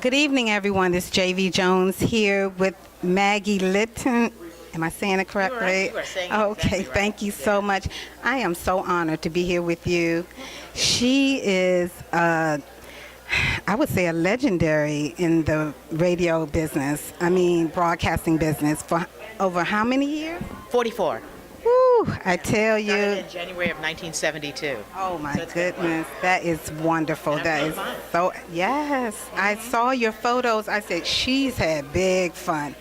Good evening, everyone. This is J.V. Jones here with Maggie Linton. Am I saying it correctly? You are saying it Okay, exactly right. thank you so much. I am so honored to be here with you. She is, I would say, a legendary in the radio business. I mean, broadcasting business for over how many years? 44. Woo, I tell Started you. in January of 1972. Oh my So it's been goodness, that is wonderful. And I've That had is fun. so. Yes, I saw your photos. I said she's had big fun.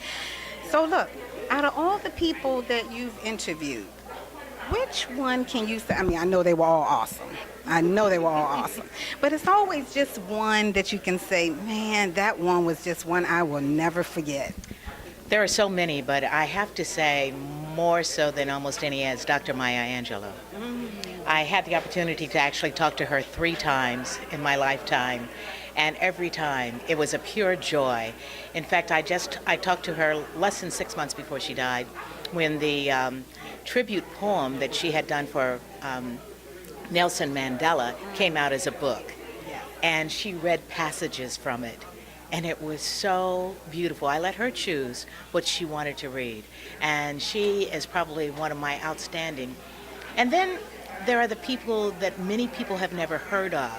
So look, out of all the people that you've interviewed, which one can you say? I mean, I know they were all awesome. I know they were all awesome, but it's always just one that you can say, man, that one was just one I will never forget. There are so many, but I have to say more so than almost any is Dr. Maya Angelou. I had the opportunity to actually talk to her 3 times in my lifetime, and every time it was a pure joy. In fact, I talked to her less than 6 months before she died, when the tribute poem that she had done for Nelson Mandela came out as a book, and she read passages from it. And it was so beautiful. I let her choose what she wanted to read. And she is probably one of my outstanding. And then there are the people that many people have never heard of.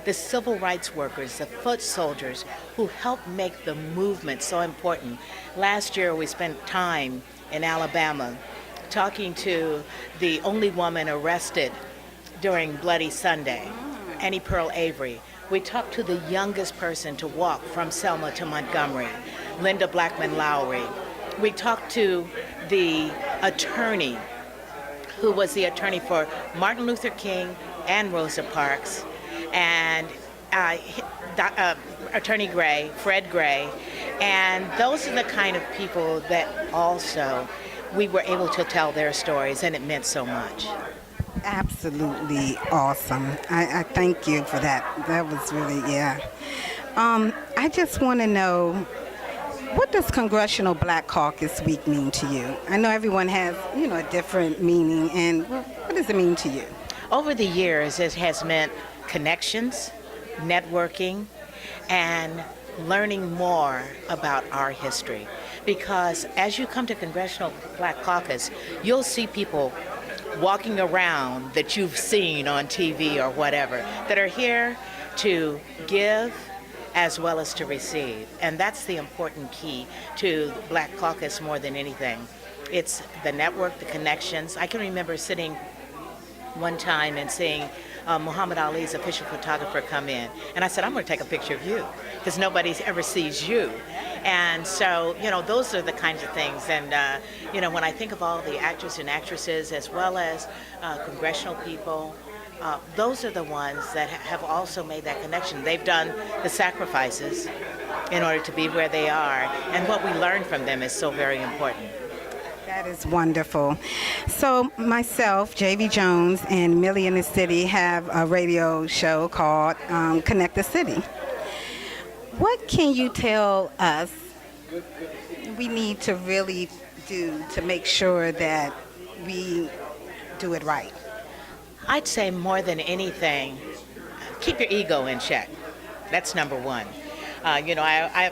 The civil rights workers, the foot soldiers who helped make the movement so important. Last year we spent time in Alabama talking to the only woman arrested during Bloody Sunday, Annie Pearl Avery. We talked to the youngest person to walk from Selma to Montgomery, Linda Blackman Lowry. We talked to the attorney who was the attorney for Martin Luther King and Rosa Parks, and Attorney Gray, Fred Gray. And those are the kind of people that also we were able to tell their stories, and it meant so much. Absolutely awesome. I thank you for that. That was really, yeah. I just want to know, what does Congressional Black Caucus Week mean to you? I know everyone has, a different meaning, and what does it mean to you? Over the years, it has meant connections, networking, and learning more about our history. Because as you come to Congressional Black Caucus, you'll see people walking around that you've seen on TV or whatever, that are here to give as well as to receive. And that's the important key to Black Caucus more than anything. It's the network, the connections. I can remember sitting one time and seeing Muhammad Ali's official photographer come in. And I said, I'm going to take a picture of you, because nobody ever sees you. And so, those are the kinds of things. And, when I think of all the actors and actresses, as well as congressional people, those are the ones that have also made that connection. They've done the sacrifices in order to be where they are. And what we learn from them is so very important. That is wonderful. So myself, J.V. Jones, and Millie in the City have a radio show called Connect the City. What can you tell us we need to really do to make sure that we do it right? I'd say more than anything, keep your ego in check. That's number one. I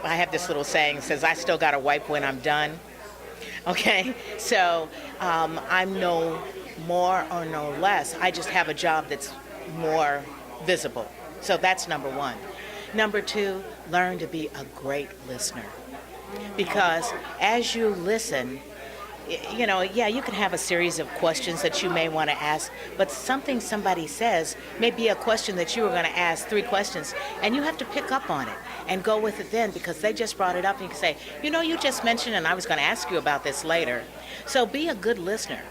have this little saying that says, I still got to wipe when I'm done. Okay, so I'm no more or no less. I just have a job that's more visible. So that's number one. Number two, learn to be a great listener. Because as you listen, you can have a series of questions that you may want to ask, but something somebody says may be a question that you were going to ask 3 questions, and you have to pick up on it and go with it then, because they just brought it up, and you can say, you just mentioned, and I was going to ask you about this later. So be a good listener.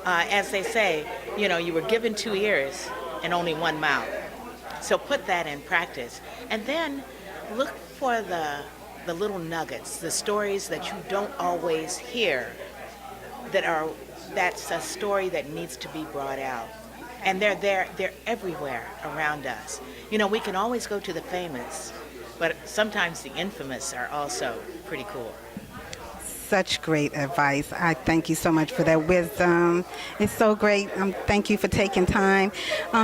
As they say, you were given 2 ears and only 1 mouth. So put that in practice. And then look for the little nuggets, the stories that you don't always hear, that's a story that needs to be brought out. And they're everywhere around us. We can always go to the famous, but sometimes the infamous are also pretty cool. such great advice. I thank you so much for that wisdom. It's so great. Thank you for taking time.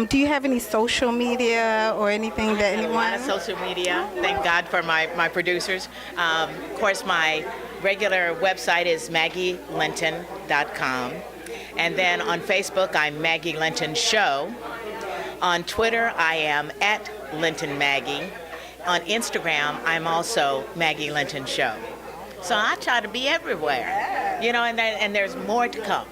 Do you have any social media or anything that A lot anyone? of social media. Thank God for my producers. Of course, my regular website is maggielinton.com. And then on Facebook, I'm Maggie Linton Show. On Twitter, I am at Linton Maggie. On Instagram, I'm also Maggie Linton Show. So I try to be everywhere, you know, and there's more to come.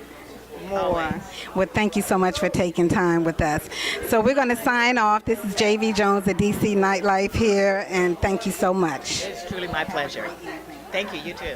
More. Well, thank you so much for taking time with us. So we're going to sign off. This is J.V. Jones at DC Nightlife here, and thank you so much. It's truly my pleasure. Thank you, you too.